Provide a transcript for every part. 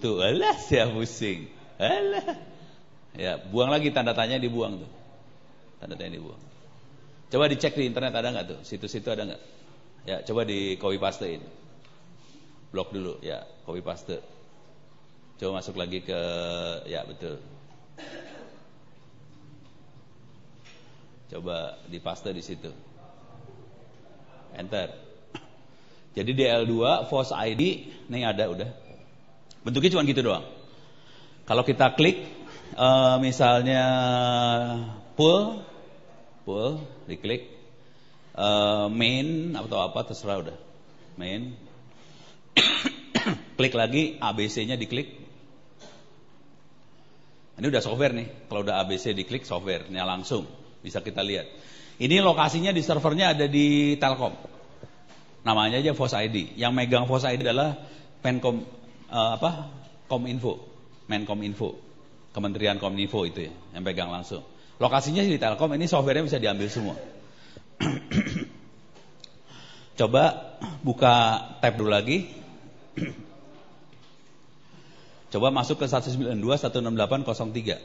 Ubuntu. Alah, saya pusing. Alah. Ya, buang lagi tanda tanya, dibuang tuh. Tanda tanya dibuang. Coba dicek di internet ada nggak tuh? Situs-situ ada nggak? Ya, coba di copy pastein. Blok dulu, ya, copy paste. Coba masuk lagi ke, ya betul. Coba dipaste di situ. Enter. Jadi DL2 FOS ID, nih ada udah. Bentuknya cuma gitu doang. Kalau kita klik, misalnya pull, diklik, main atau apa terserah udah. Main. Klik lagi, ABC-nya diklik. Ini udah software nih. Kalau udah ABC diklik software-nya langsung bisa kita lihat. Ini lokasinya di servernya ada di Telkom. Namanya aja FOS ID. Yang megang FOS ID adalah Kominfo, Menkominfo, Kementerian Kominfo itu ya, yang pegang langsung. Lokasinya di Telkom, ini softwarenya bisa diambil semua. Coba buka tab dulu lagi. Coba masuk ke 192.168.03.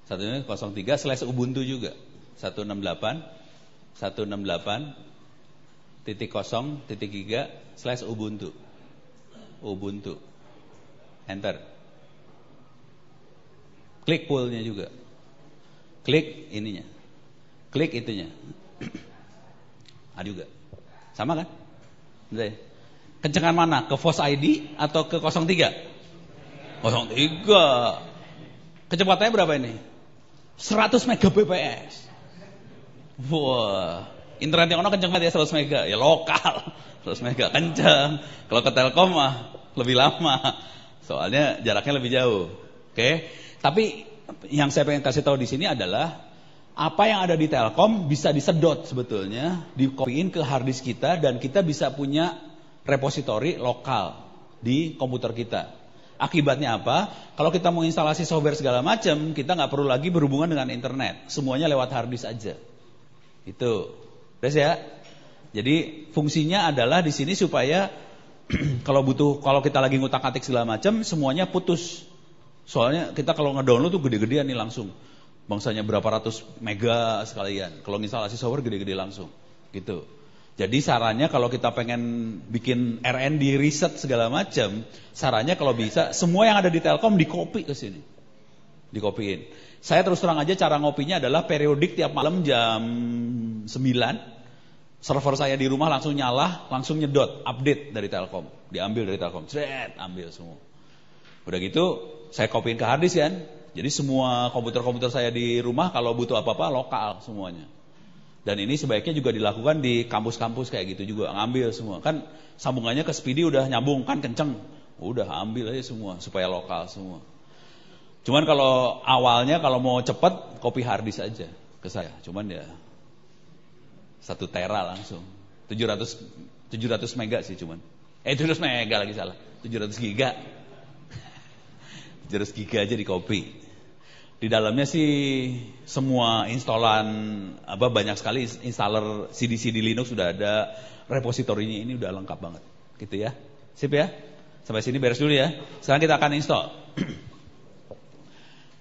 192.168/Ubuntu juga. 168.0.3/Ubuntu. Ubuntu. Enter. Klik pull-nya juga. Klik ininya. Klik itunya. Ada juga. Sama kan? Betul ya? Kencengan mana? Ke FOS ID atau ke 03? 03. Kecepatannya berapa ini? 100 Mbps. Wah, internet yang ono kenceng banget ya 100 mega. Ya lokal. 100 mega kenceng. Kalau ke Telkom mah lebih lama. Soalnya jaraknya lebih jauh. Oke. Tapi yang saya pengen kasih tahu di sini adalah apa yang ada di Telkom bisa disedot sebetulnya, dikopiin ke hard disk kita dan kita bisa punya repositori lokal di komputer kita. Akibatnya apa? Kalau kita mau instalasi software segala macam, kita nggak perlu lagi berhubungan dengan internet. Semuanya lewat hard disk aja. Itu. Beres ya? Jadi fungsinya adalah di sini supaya kalau kita lagi ngutak-atik segala macam, semuanya putus. Soalnya kita kalau ngedownload tuh gede-gedean nih langsung. Bangsanya berapa ratus mega sekalian. Kalau instalasi software gede-gede langsung. Gitu. Jadi sarannya kalau kita pengen bikin R&D riset segala macam, sarannya kalau bisa semua yang ada di Telkom dikopi ke sini. Dikopiin. Saya terus terang aja cara ngopinya adalah periodik tiap malam jam 9. Server saya di rumah langsung nyala, langsung nyedot, update dari Telkom. Diambil dari Telkom, ambil semua. Udah gitu, saya kopiin ke hard disk kan. Jadi semua komputer-komputer saya di rumah kalau butuh apa-apa lokal semuanya. Dan ini sebaiknya juga dilakukan di kampus-kampus kayak gitu juga, ngambil semua. Kan sambungannya ke Speedy udah nyambung, kan kenceng. Udah ambil aja semua, supaya lokal semua. Cuman kalau awalnya kalau mau cepet, copy hard disk aja ke saya. Cuman ya 1 tera langsung. 700 mega sih cuman. 700 mega lagi salah. 700 giga. 700 giga aja di copy. Di dalamnya sih semua installan banyak sekali installer CD-CD Linux sudah ada, repositorinya ini udah lengkap banget. Gitu ya. Sip ya. Sampai sini beres dulu ya. Sekarang kita akan install.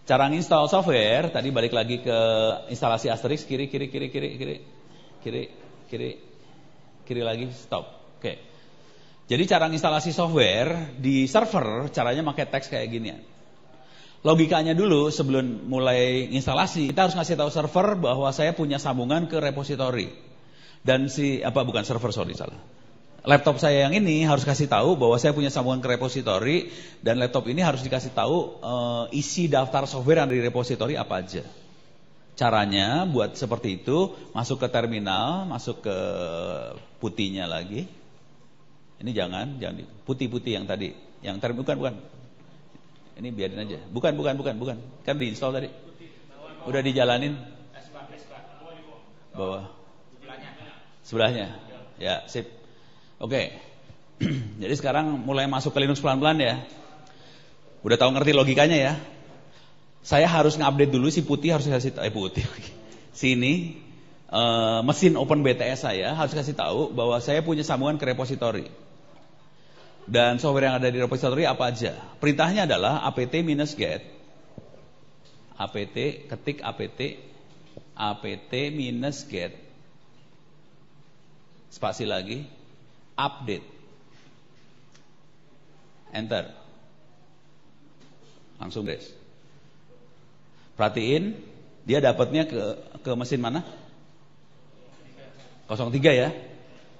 Cara install software, tadi balik lagi ke instalasi Asterix, kiri lagi, stop. Oke. Jadi cara instalasi software di server, caranya pakai teks kayak gini ya. Logikanya dulu sebelum mulai instalasi, kita harus ngasih tahu server bahwa saya punya sambungan ke repositori. Dan laptop saya yang ini harus kasih tahu bahwa saya punya sambungan ke repositori, dan laptop ini harus dikasih tahu isi daftar software yang ada di repositori apa aja. Caranya buat seperti itu, masuk ke terminal, masuk ke putihnya lagi. Ini jangan putih-putih yang tadi, yang bukan. Ini biarin aja. Bukan. Kan diinstal tadi. Udah dijalanin. Bawah. Sebelahnya. Ya, sip. Oke. Jadi sekarang mulai masuk ke Linux pelan-pelan ya. Udah tahu ngerti logikanya ya. Saya harus ngupdate dulu si putih harus kasih putih. Sini mesin OpenBTS saya harus kasih tahu bahwa saya punya sambungan ke repositori. Dan software yang ada di repository apa aja? Perintahnya adalah apt-get, ketik apt-get, spasi lagi, update, enter, langsung guys. Perhatiin, dia dapatnya ke mesin mana? 03 ya.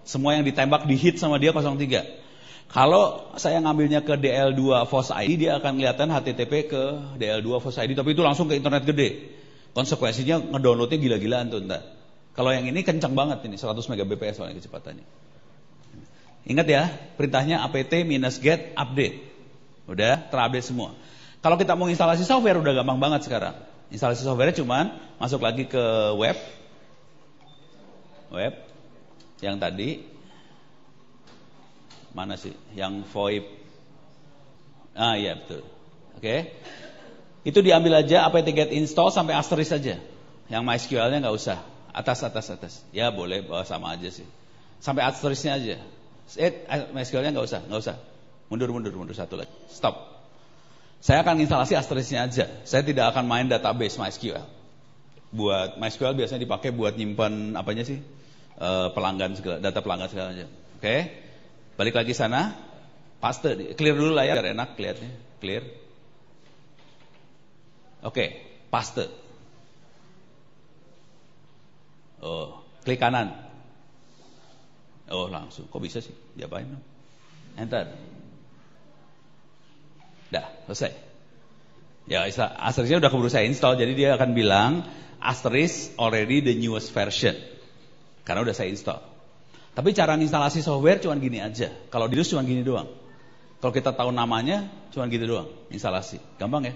Semua yang ditembak di hit sama dia 03. Kalau saya ngambilnya ke DL2 FOS ID, dia akan kelihatan HTTP ke DL2 FOS ID, tapi itu langsung ke internet gede. Konsekuensinya ngedownloadnya gila-gilaan tuh ntar. Kalau yang ini kencang banget ini, 100 Mbps soalnya kecepatannya. Ingat ya, perintahnya apt-get update. Udah terupdate semua. Kalau kita mau instalasi software udah gampang banget sekarang. Instalasi softwarenya cuman masuk lagi ke web yang tadi. Mana sih? Yang VoIP. Iya betul. Oke. Itu diambil aja apt-get install sampai asterisk saja. Yang MySQL-nya nggak usah. Atas. Ya boleh, sama aja sih. Sampai asterisknya aja. MySQL-nya nggak usah. Mundur satu lagi. Stop. Saya akan instalasi asterisknya aja. Saya tidak akan main database MySQL. Buat MySQL biasanya dipakai buat nyimpan apanya sih? Pelanggan segala, data pelanggan segala aja. Oke. Balik lagi sana, paste, clear dulu layar biar enak lihatnya, clear. Oke, paste. Oh, klik kanan. Oh, langsung. Kok bisa sih? Diapain? Enter. Dah, selesai. Ya, asterisknya udah keburu saya install, jadi dia akan bilang asterisk already the newest version. Karena udah saya install. Tapi cara instalasi software cuma gini aja. Kalau di Linux cuma gini doang. Kalau kita tahu namanya cuma gitu doang. Instalasi. Gampang ya?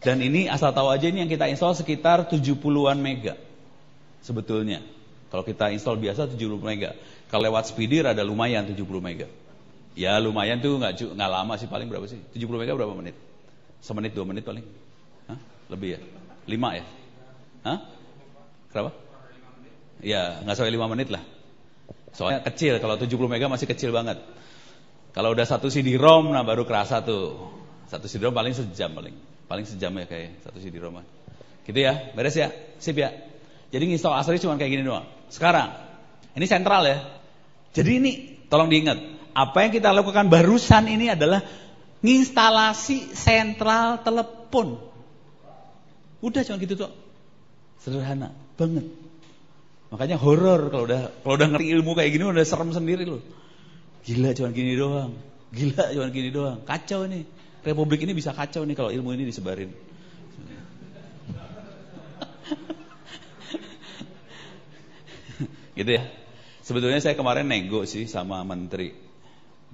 Dan ini asal tahu aja ini yang kita install sekitar 70-an mega. Sebetulnya. Kalau kita install biasa 70 mega. Kalau lewat speedy rada lumayan 70 mega. Ya lumayan tuh nggak lama sih, paling berapa sih? 70 mega berapa menit? Semenit 2 menit paling? Hah? Lebih ya? 5 ya? Hah? Kenapa? Ya, nggak sampai 5 menit lah. Soalnya kecil, kalau 70 mega masih kecil banget. Kalau udah 1 CD-ROM, nah baru kerasa tuh. 1 CD-ROM paling sejam paling sejam ya kayak 1 CD-ROM. Gitu ya, beres ya, sip ya. Jadi install asterisk cuma kayak gini doang. Sekarang, ini sentral ya. Jadi ini, tolong diingat, apa yang kita lakukan barusan ini adalah nginstalasi sentral telepon. Udah cuma gitu tuh, sederhana banget. Makanya horor kalau udah ngerti ilmu kayak gini udah serem sendiri loh. Gila cuma gini doang. Kacau nih. Republik ini bisa kacau nih kalau ilmu ini disebarin. Gitu ya. Sebetulnya saya kemarin nego sih sama menteri.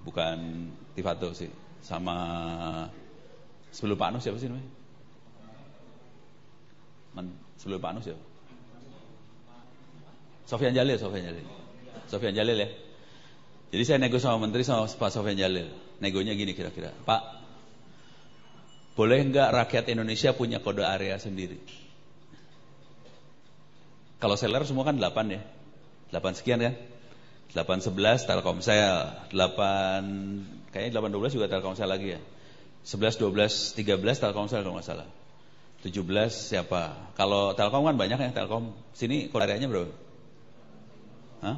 Bukan Tifato sih. Sama sebelum Pak Anu siapa sih namanya? Sebelum Pak Anu siapa? Sofyan Jalil ya. Jadi saya nego sama menteri sama Pak Sofyan Jalil. Negonya gini kira-kira, Pak, boleh nggak rakyat Indonesia punya kode area sendiri? Kalau seluler semua kan 8 ya, 8 sekian kan, 811 Telkomsel, 8 kayaknya 812 juga Telkomsel lagi ya, 11 12 13 Telkomsel kalau nggak salah, 17 siapa? Kalau Telkom kan banyak ya, Telkom sini kode areanya berapa? Hah?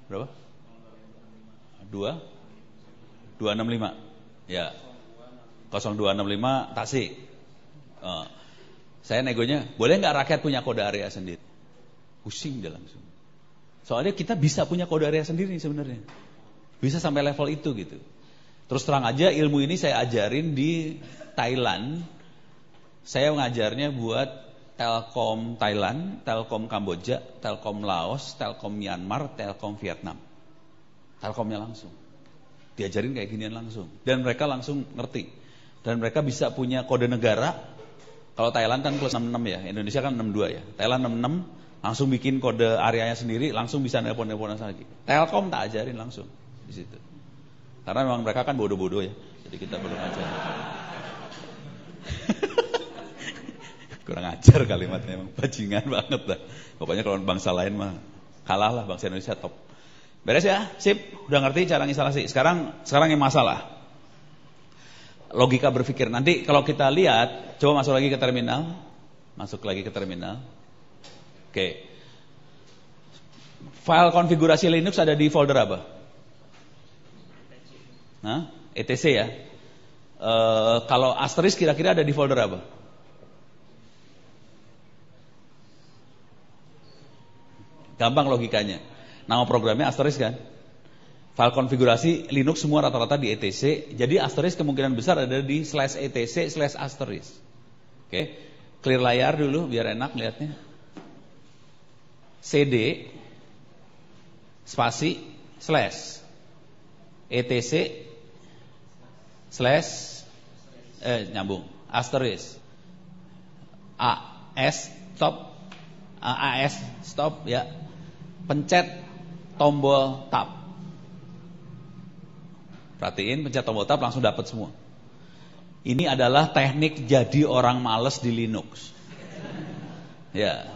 Berapa? 265. Ya. 0265 Tasik. Saya negonya, boleh nggak rakyat punya kode area sendiri? Pusing dia langsung. Soalnya kita bisa punya kode area sendiri sebenarnya. Bisa sampai level itu gitu. Terus terang aja ilmu ini saya ajarin di Thailand. Saya ngajarnya buat Telkom Thailand, Telkom Kamboja, Telkom Laos, Telkom Myanmar, Telkom Vietnam. Telkomnya langsung. Diajarin kayak ginian langsung. Dan mereka langsung ngerti. Dan mereka bisa punya kode negara. Kalau Thailand kan plus 66 ya, Indonesia kan 62 ya. Thailand 66, langsung bikin kode areanya sendiri, langsung bisa nelpon-nelponan lagi. Telkom tak ajarin langsung di situ. Karena memang mereka kan bodoh-bodoh ya. Jadi kita belum ajarin. Kurang ajar kalimatnya, emang bajingan banget lah. Pokoknya kalau bangsa lain mah kalah lah, bangsa Indonesia top. Beres ya? Sip, udah ngerti cara instalasi. Sekarang yang masalah. Logika berpikir. Nanti kalau kita lihat, coba masuk lagi ke terminal. Oke. File konfigurasi Linux ada di folder apa? etc ya. Kalau asterisk kira-kira ada di folder apa? Gampang logikanya. Nama programnya asterisk kan? File konfigurasi Linux semua rata-rata di etc. Jadi asterisk kemungkinan besar ada di /etc/asterisk. Oke. Clear layar dulu biar enak lihatnya. CD spasi slash etc slash nyambung asterisk AS stop ya. Pencet tombol tab. Perhatiin, pencet tombol tab langsung dapat semua. Ini adalah teknik jadi orang males di Linux. Ya.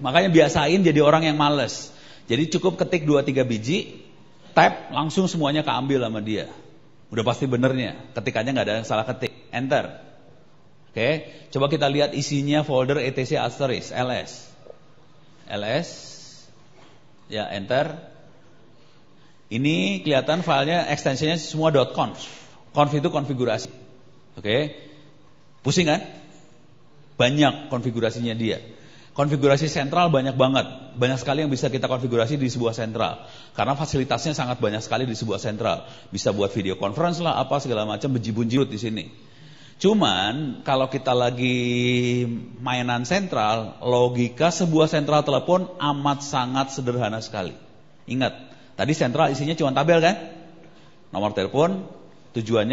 Makanya biasain jadi orang yang males. Jadi cukup ketik 2-3 biji, tab langsung semuanya keambil sama dia. Udah pasti benernya. Ketikannya nggak ada yang salah ketik. Enter. Oke, coba kita lihat isinya folder etc asterisk ls. Ya, enter. Ini kelihatan filenya ekstensinya semua .conf. Conf itu konfigurasi. Oke. Pusing kan? Banyak konfigurasinya dia. Konfigurasi sentral banyak banget. Banyak sekali yang bisa kita konfigurasi di sebuah sentral. Karena fasilitasnya sangat banyak sekali di sebuah sentral. Bisa buat video conference lah, apa segala macam bejibun-jibut di sini. Cuman kalau kita lagi mainan sentral, logika sebuah sentral telepon amat sangat sederhana sekali. Ingat, tadi sentral isinya cuma tabel kan? Nomor telepon, tujuannya